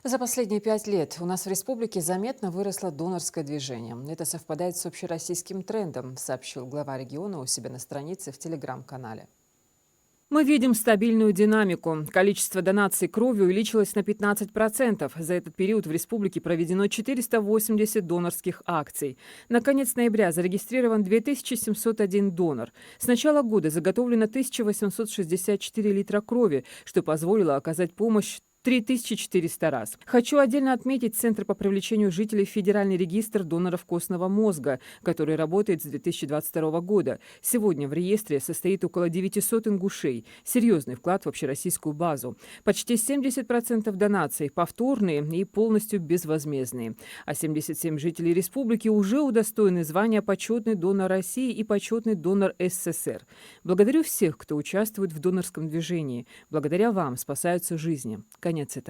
За последние 5 лет у нас в республике заметно выросло донорское движение. Это совпадает с общероссийским трендом, сообщил глава региона у себя на странице в телеграм-канале. Мы видим стабильную динамику. Количество донаций крови увеличилось на 15%. За этот период в республике проведено 480 донорских акций. На конец ноября зарегистрирован 2701 донор. С начала года заготовлено 1864 литра крови, что позволило оказать помощь 3400 раз. Хочу отдельно отметить Центр по привлечению жителей в Федеральный регистр доноров костного мозга, который работает с 2022 года. Сегодня в реестре состоит около 900 ингушей. Серьезный вклад в общероссийскую базу. Почти 70% донаций повторные и полностью безвозмездные. А 77 жителей республики уже удостоены звания «Почетный донор России» и «Почетный донор СССР». Благодарю всех, кто участвует в донорском движении. Благодаря вам спасаются жизни. Конец цитаты.